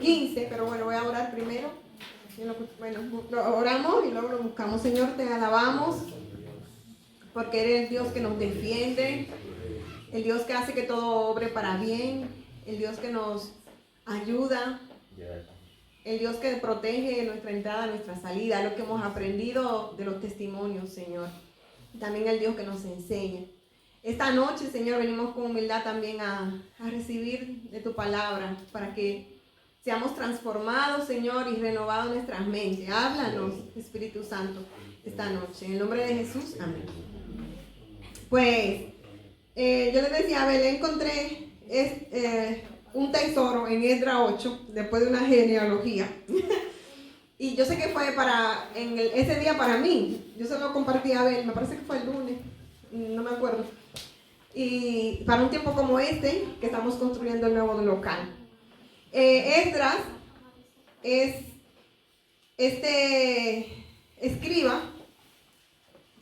15, pero bueno, voy a orar primero. Bueno, oramos y luego lo buscamos. Señor, te alabamos porque eres el Dios que nos defiende, el Dios que hace que todo obre para bien, el Dios que nos ayuda, el Dios que protege nuestra entrada, nuestra salida, lo que hemos aprendido de los testimonios, Señor. También el Dios que nos enseña. Esta noche, Señor, venimos con humildad también a recibir de tu palabra para que seamos transformados, Señor, y renovados nuestras mentes. Háblanos, Espíritu Santo, esta noche. En el nombre de Jesús, amén. Pues, yo les decía, a ver, encontré un tesoro en Esdras 8, después de una genealogía. Y yo sé que fue ese día para mí. Yo se lo compartí a Abel, me parece que fue el lunes, no me acuerdo. Y para un tiempo como este, que estamos construyendo el nuevo local. Esdras es este escriba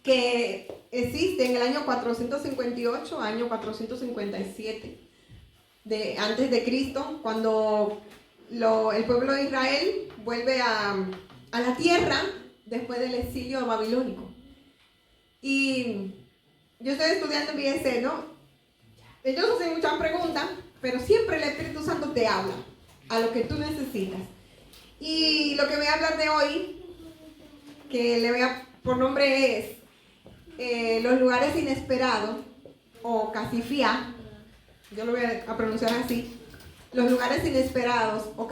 que existe en el año 458, año 457 antes de Cristo, cuando el pueblo de Israel vuelve a la tierra después del exilio babilónico. Y yo estoy estudiando en BSC, ¿no? Ellos hacen muchas preguntas, pero siempre el Espíritu Santo te habla a lo que tú necesitas. Y lo que voy a hablar de hoy, que le voy a por nombre es los lugares inesperados, o Casifia, yo lo voy a pronunciar así, los lugares inesperados, o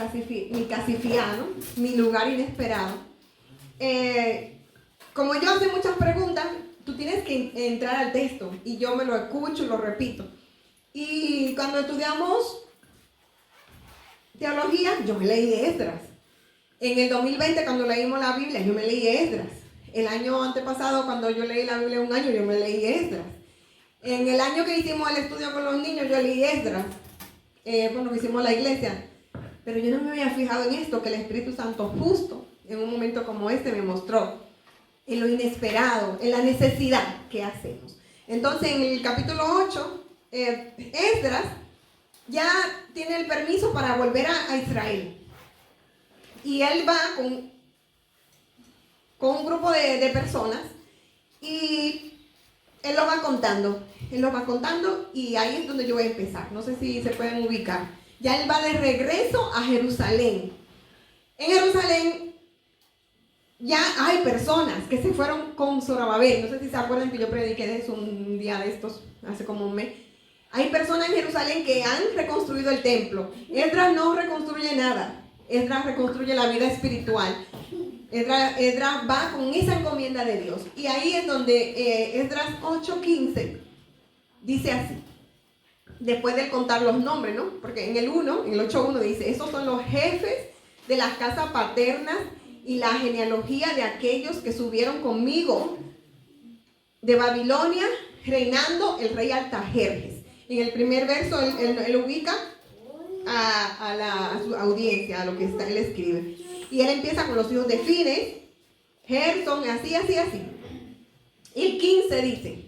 mi Casifia, ¿no? Mi lugar inesperado. Como yo hace muchas preguntas, tú tienes que entrar al texto, y yo me lo escucho y lo repito. Y cuando estudiamos teología, yo me leí Esdras. En el 2020, cuando leímos la Biblia, yo me leí Esdras. El año antepasado, cuando yo leí la Biblia un año, yo me leí Esdras. En el año que hicimos el estudio con los niños, yo leí Esdras. Bueno, que hicimos la iglesia. Pero yo no me había fijado en esto, que el Espíritu Santo justo en un momento como este me mostró en lo inesperado, en la necesidad que hacemos. Entonces, en el capítulo 8, Esdras ya tiene el permiso para volver a Israel. Y él va con un grupo de personas y él lo va contando. Él lo va contando y ahí es donde yo voy a empezar. No sé si se pueden ubicar. Ya él va de regreso a Jerusalén. En Jerusalén ya hay personas que se fueron con Zorobabel. No sé si se acuerdan que yo prediqué de eso un día de estos, hace como un mes. Hay personas en Jerusalén que han reconstruido el templo. Esdras no reconstruye nada. Esdras reconstruye la vida espiritual. Esdras va con esa encomienda de Dios. Y ahí es donde Esdras 8:15 dice así. Después de contar los nombres, ¿no? Porque en el 8:1 dice, esos son los jefes de las casas paternas y la genealogía de aquellos que subieron conmigo de Babilonia, reinando el rey Artajerjes. En el primer verso él ubica a su audiencia, a lo que él escribe. Y él empieza con los hijos de Fines, Gerson, así. Y el 15 dice,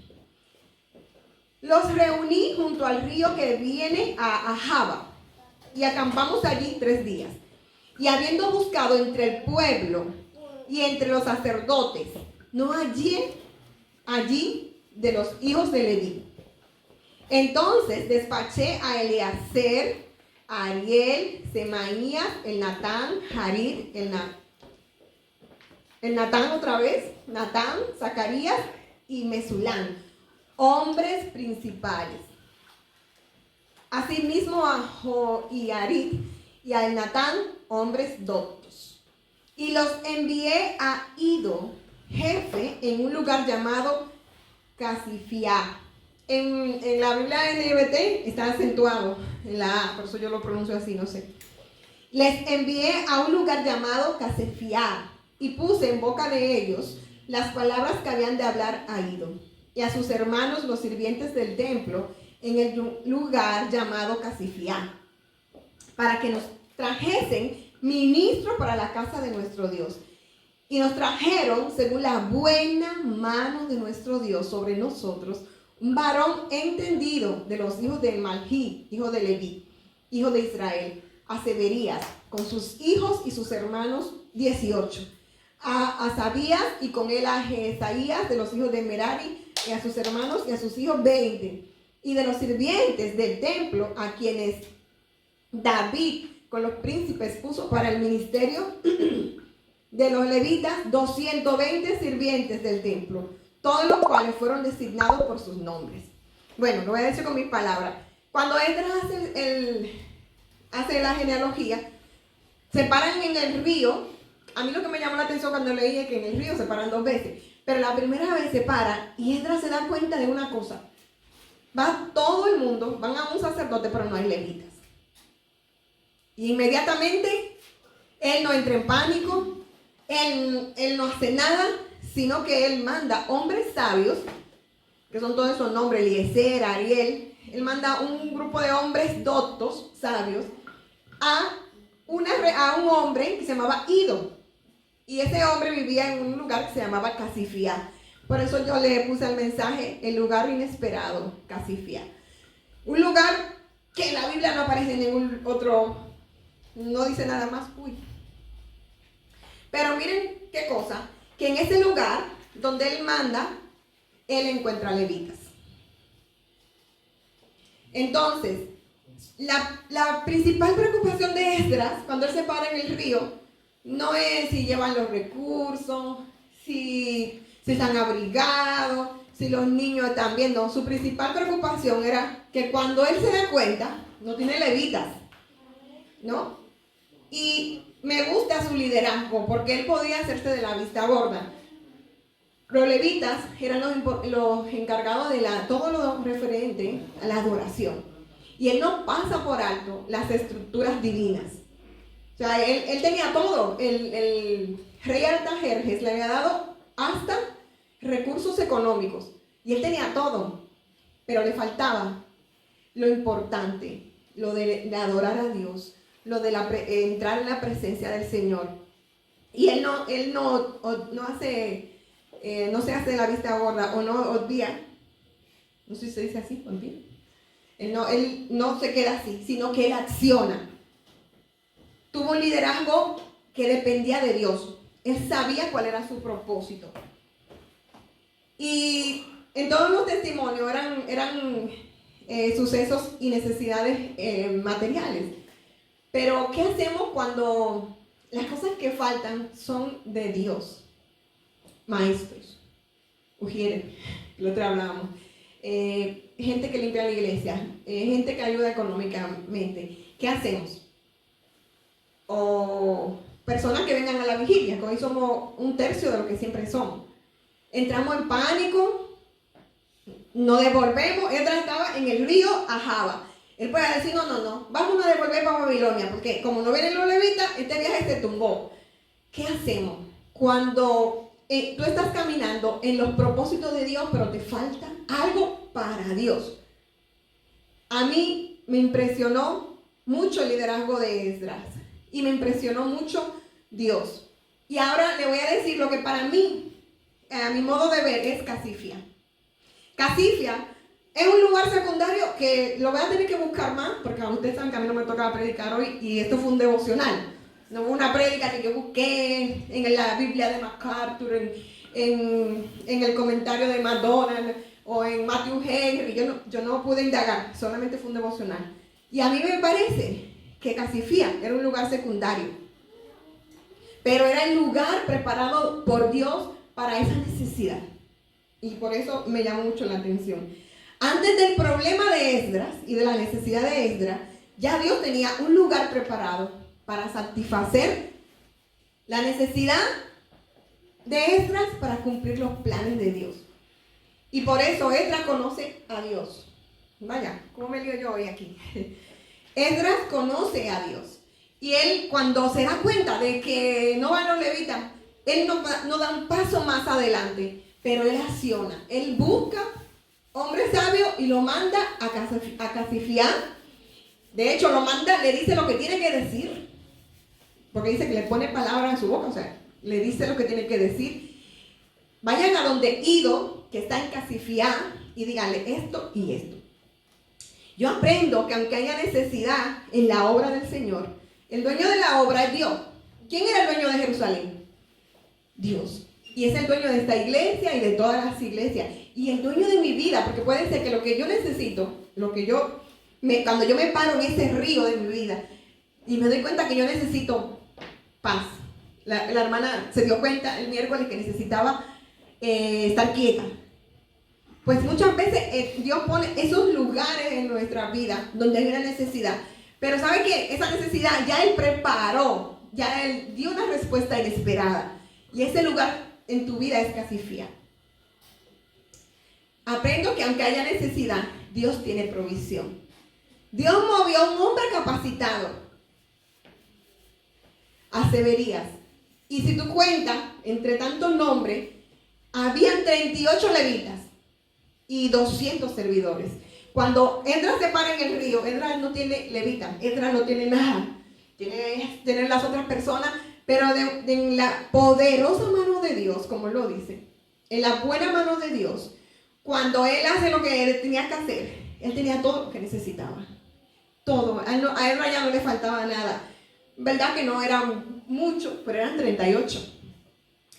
los reuní junto al río que viene a Jaba, y acampamos allí 3 días. Y habiendo buscado entre el pueblo y entre los sacerdotes, no hallé allí de los hijos de Leví. Entonces despaché a Eleazar, a Ariel, Semaías, el Natán, Jarid, el Natán otra vez, Natán, Zacarías y Mesulán, hombres principales. Asimismo a Joiarid y a Natán, hombres doctos. Y los envié a Ido, jefe, en un lugar llamado Casifia. En la Biblia NBT está acentuado en la A, por eso yo lo pronuncio así, no sé. Les envié a un lugar llamado Casifia y puse en boca de ellos las palabras que habían de hablar a Ido y a sus hermanos los sirvientes del templo en el lugar llamado Casifia, para que nos trajesen ministros para la casa de nuestro Dios. Y nos trajeron, según la buena mano de nuestro Dios sobre nosotros, un varón entendido de los hijos de Malchí, hijo de Leví, hijo de Israel, a Seberías, con sus hijos y sus hermanos 18. A Asabías y con él a Jesaías de los hijos de Merari, y a sus hermanos y a sus hijos 20. Y de los sirvientes del templo, a quienes David con los príncipes puso para el ministerio de los levitas, 220 sirvientes del templo, todos los cuales fueron designados por sus nombres. Bueno, lo voy a decir con mis palabras. Cuando Esdras hace la genealogía, se paran en el río. A mí lo que me llamó la atención cuando leí es que en el río se paran 2 veces, pero la primera vez se para y Esdras se da cuenta de una cosa. Va todo el mundo, van a un sacerdote, pero no hay levitas. Y inmediatamente él no entra en pánico, él no hace nada, sino que él manda hombres sabios, que son todos esos nombres, Eliezer, Ariel. Él manda un grupo de hombres doctos, sabios, a un hombre que se llamaba Ido. Y ese hombre vivía en un lugar que se llamaba Casifía. Por eso yo le puse al mensaje el lugar inesperado, Casifía. Un lugar que en la Biblia no aparece en ningún otro, no dice nada más. Pero miren qué cosa, que en ese lugar donde él manda, él encuentra levitas. Entonces, la principal preocupación de Esdras, cuando él se para en el río, no es si llevan los recursos, si están abrigados, si los niños están viendo. Su principal preocupación era que cuando él se da cuenta, no tiene levitas, ¿no? Y me gusta su liderazgo, porque él podía hacerse de la vista gorda. Los levitas eran los encargados de todo lo referente a la adoración. Y él no pasa por alto las estructuras divinas. O sea, él tenía todo. El rey Artajerjes le había dado hasta recursos económicos. Y él tenía todo. Pero le faltaba lo importante, lo de adorar a Dios, lo de entrar en la presencia del Señor. Y él no se hace de la vista gorda o no obvia. No sé si se dice así, obvia. Él no se queda así, sino que él acciona. Tuvo un liderazgo que dependía de Dios. Él sabía cuál era su propósito. Y en todos los testimonios eran sucesos y necesidades materiales. Pero ¿qué hacemos cuando las cosas que faltan son de Dios? Maestros, ujieres, lo otro hablábamos, gente que limpia la iglesia, gente que ayuda económicamente. ¿Qué hacemos? O personas que vengan a la vigilia, que hoy somos 1/3 de lo que siempre somos. Entramos en pánico, nos devolvemos. Ella estaba en el río Ahava. Él puede decir, no, vamos a devolver para Babilonia, porque como no vienen los levitas, este viaje se tumbó. ¿Qué hacemos cuando tú estás caminando en los propósitos de Dios, pero te falta algo para Dios? A mí me impresionó mucho el liderazgo de Esdras y me impresionó mucho Dios. Y ahora le voy a decir lo que para mí, a mi modo de ver, es Casifia. Casifia es un lugar secundario que lo voy a tener que buscar más, porque ustedes saben que a mí no me tocaba predicar hoy y esto fue un devocional. No fue una prédica que busqué en la Biblia de MacArthur, en el comentario de McDonald o en Matthew Henry. Yo no pude indagar, solamente fue un devocional. Y a mí me parece que Casifía era un lugar secundario, pero era el lugar preparado por Dios para esa necesidad. Y por eso me llamó mucho la atención. Antes del problema de Esdras y de la necesidad de Esdras, ya Dios tenía un lugar preparado para satisfacer la necesidad de Esdras para cumplir los planes de Dios. Y por eso Esdras conoce a Dios. Vaya, ¿cómo me lío yo hoy aquí? Esdras conoce a Dios. Y él, cuando se da cuenta de que no van los levitas, él no da un paso más adelante, pero él acciona. Él busca hombre sabio y lo manda a Casifía. De hecho, lo manda, le dice lo que tiene que decir, porque dice que le pone palabras en su boca, o sea, le dice lo que tiene que decir. Vayan a donde Ido, que está en Casifía, y díganle esto y esto. Yo aprendo que aunque haya necesidad en la obra del Señor, el dueño de la obra es Dios. ¿Quién era el dueño de Jerusalén? Dios. Y es el dueño de esta iglesia y de todas las iglesias. Y el dueño de mi vida, porque puede ser que lo que yo necesito, cuando yo me paro en ese río de mi vida y me doy cuenta que yo necesito paz. La hermana se dio cuenta el miércoles que necesitaba estar quieta. Pues muchas veces Dios pone esos lugares en nuestra vida donde hay una necesidad. Pero ¿sabe qué? Esa necesidad ya Él preparó, ya Él dio una respuesta inesperada. Y ese lugar en tu vida es Casifía. Aprendo que aunque haya necesidad, Dios tiene provisión. Dios movió a un hombre capacitado, a Severías. Y si tú cuentas, entre tantos nombres, habían 38 levitas y 200 servidores. Cuando Esdras se para en el río, Esdras no tiene levita, Esdras no tiene nada. Tiene las otras personas, pero en la poderosa mano de Dios, como lo dice, en la buena mano de Dios, cuando Él hace lo que Él tenía que hacer, Él tenía todo lo que necesitaba. Todo. A Esdras ya no le faltaba nada. Verdad que no eran muchos, pero eran 38.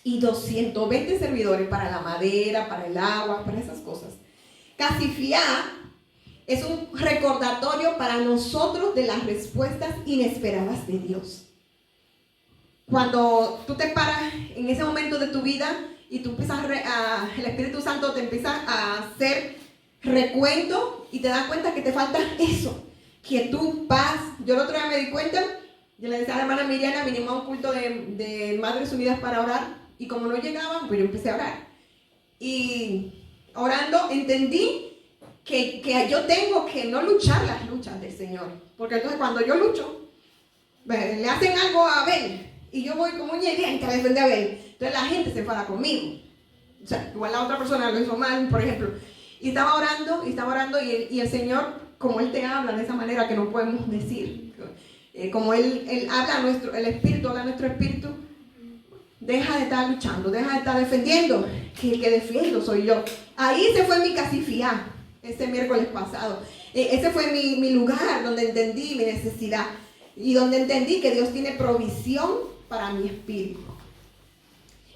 Y 220 servidores para la madera, para el agua, para esas cosas. Casifía es un recordatorio para nosotros de las respuestas inesperadas de Dios. Cuando tú te paras en ese momento de tu vida y tú empiezas el Espíritu Santo te empieza a hacer recuento y te das cuenta que te falta eso, quietud, paz. Yo el otro día me di cuenta, yo le decía a la hermana Miriana, vinimos a un culto de Madres Unidas para orar, y como no llegaban, pues yo empecé a orar. Y orando entendí que yo tengo que no luchar las luchas del Señor. Porque entonces cuando yo lucho, le hacen algo a Abel, y yo voy como un hiriente a defender a Abel. Entonces la gente se enfada conmigo. O sea, igual la otra persona lo hizo mal, por ejemplo. Y estaba orando, y el Señor, como Él te habla de esa manera que no podemos decir, como Él habla el Espíritu habla a nuestro espíritu, deja de estar luchando, deja de estar defendiendo, que el que defiendo soy yo. Ahí se fue mi Casifía, este miércoles pasado. Ese fue mi lugar donde entendí mi necesidad y donde entendí que Dios tiene provisión para mi espíritu.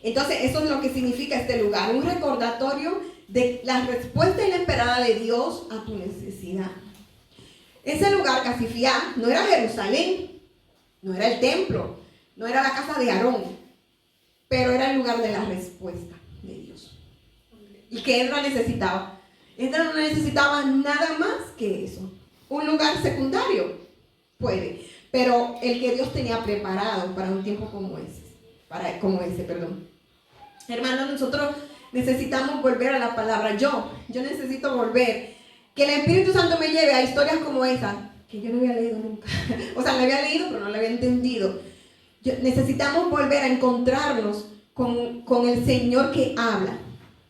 Entonces eso es lo que significa este lugar, un recordatorio de la respuesta inesperada de Dios a tu necesidad. Ese lugar, Casifía, no era Jerusalén, no era el templo, no era la casa de Aarón, pero era el lugar de la respuesta de Dios. ¿Y qué Esdras necesitaba? Esdras no necesitaba nada más que eso. Un lugar secundario, puede, pero el que Dios tenía preparado para un tiempo como ese. Hermanos, nosotros necesitamos volver a la palabra. Yo necesito volver. Que el Espíritu Santo me lleve a historias como esa, que yo no había leído nunca. O sea, la había leído, pero no la había entendido. Necesitamos volver a encontrarnos con el Señor que habla,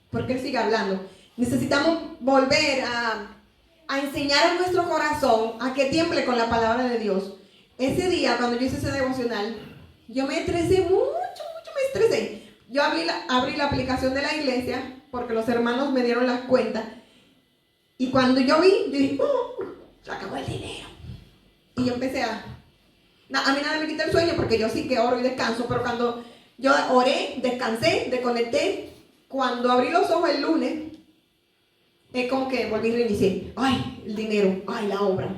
porque Él sigue hablando. Necesitamos volver a enseñar a nuestro corazón a que tiemble con la palabra de Dios. Ese día, cuando yo hice ese devocional, yo me estresé mucho me estresé. Yo abrí la aplicación de la iglesia, porque los hermanos me dieron las cuentas, y cuando yo dije, se acabó el dinero. Y yo empecé a mí nada me quita el sueño, porque yo sí que oro y descanso, pero cuando yo oré, descansé, desconecté, cuando abrí los ojos el lunes, es como que volví a reiniciar. Ay, el dinero, ay, la obra.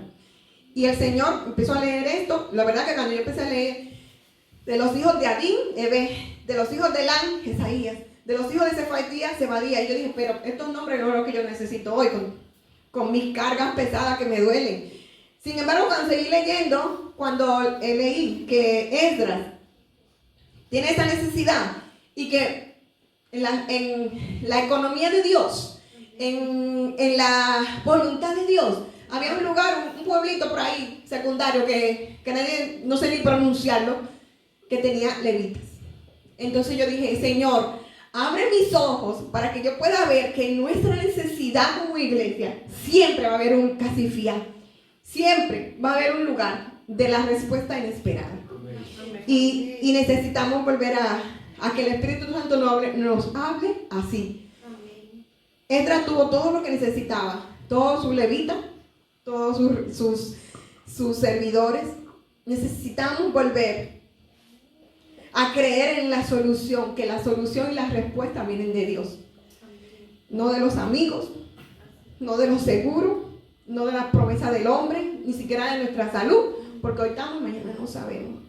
Y el Señor empezó a leer esto. La verdad que cuando yo empecé a leer de los hijos de Adín, de los hijos de Elán, Esaías, de los hijos de Sefatías, Zebadías, y yo dije, pero estos nombres no es lo que yo necesito hoy, con mis cargas pesadas que me duelen. Sin embargo, cuando seguí leyendo, cuando leí que Esdras tiene esa necesidad y que en la economía de Dios, en la voluntad de Dios, había un lugar, un pueblito por ahí secundario que nadie, no sé ni pronunciarlo, que tenía levitas. Entonces yo dije, Señor, abre mis ojos para que yo pueda ver que en nuestra necesidad como iglesia siempre va a haber un Casifía. Siempre va a haber un lugar de la respuesta inesperada. Y necesitamos volver a que el Espíritu Santo nos hable así. Esdras tuvo todo lo que necesitaba, todo su levita, todos sus servidores, necesitamos volver a creer en la solución, que la solución y la respuesta vienen de Dios. No de los amigos, no de los seguros, no de la promesa del hombre, ni siquiera de nuestra salud, porque hoy estamos, mañana no sabemos.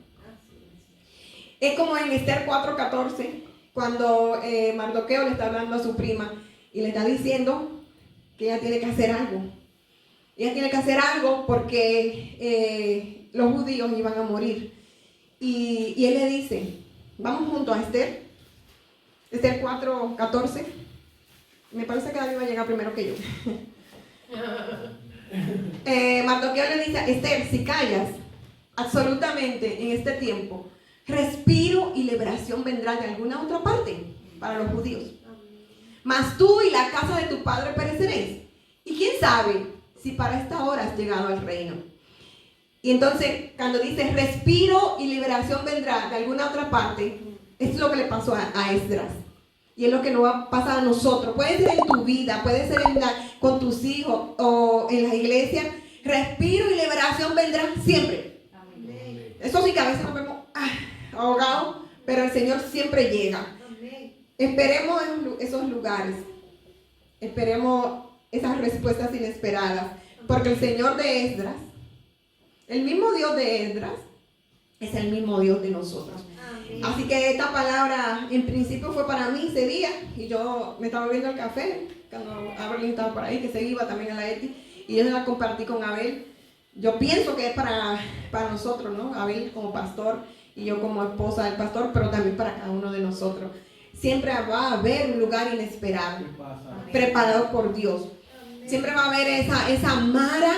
Es como en Esther 4:14, cuando Mardoqueo le está hablando a su prima y le está diciendo que ella tiene que hacer algo. Ella tiene que hacer algo porque los judíos iban a morir. Y él le dice, vamos junto a Esther 4:14. Me parece que David va a llegar primero que yo. Mardoqueo le dice, Esther, si callas absolutamente en este tiempo, respiro y liberación vendrá de alguna otra parte para los judíos. Mas tú y la casa de tu padre pereceréis. Y quién sabe si para esta hora has llegado al reino. Y entonces, cuando dice respiro y liberación vendrá de alguna otra parte, es lo que le pasó a Esdras. Y es lo que nos va a pasar a nosotros. Puede ser en tu vida, puede ser con tus hijos o en la iglesia. Respiro y liberación vendrá siempre. Amén. Eso sí que a veces nos vemos ahogados, pero el Señor siempre llega. Amén. Esperemos esos lugares. Esperemos esas respuestas inesperadas. Porque el Señor de Esdras, el mismo Dios de Esdras, es el mismo Dios de nosotros. Amén. Así que esta palabra en principio fue para mí ese día. Y yo me estaba bebiendo el café cuando Abel estaba por ahí, que se iba también a la ETI. Y yo la compartí con Abel. Yo pienso que es para nosotros, ¿no? Abel como pastor y yo como esposa del pastor, pero también para cada uno de nosotros. Siempre va a haber un lugar inesperado, preparado por Dios. Siempre va a haber esa mara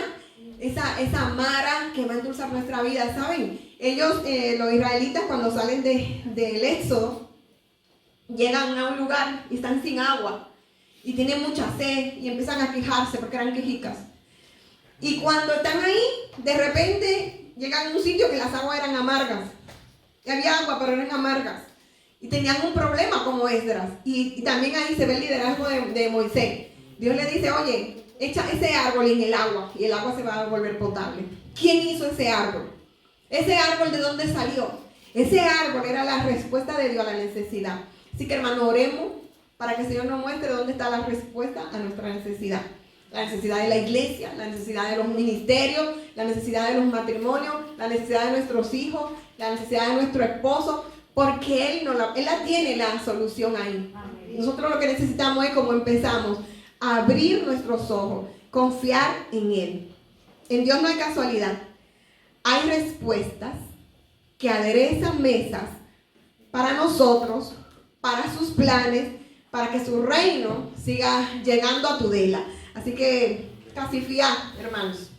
que va a endulzar nuestra vida, ¿saben? Ellos, los israelitas, cuando salen del Éxodo, llegan a un lugar y están sin agua y tienen mucha sed y empiezan a quejarse porque eran quejicas. Y cuando están ahí, de repente llegan a un sitio que las aguas eran amargas. Y había agua, pero eran amargas. Y tenían un problema como Esdras. Y también ahí se ve el liderazgo de Moisés. Dios le dice, oye, echa ese árbol en el agua y el agua se va a volver potable. ¿Quién hizo ese árbol? ¿Ese árbol de dónde salió? Ese árbol era la respuesta de Dios a la necesidad. Así que, hermano, oremos para que el Señor nos muestre dónde está la respuesta a nuestra necesidad. La necesidad de la iglesia, la necesidad de los ministerios, la necesidad de los matrimonios, la necesidad de nuestros hijos, la necesidad de nuestro esposo, porque Él la tiene la solución ahí. Amén. Nosotros lo que necesitamos es, como empezamos, abrir nuestros ojos, confiar en Él. En Dios no hay casualidad. Hay respuestas que aderezan mesas para nosotros, para sus planes, para que su reino siga llegando a Tudela. Así que, casi fiar, hermanos.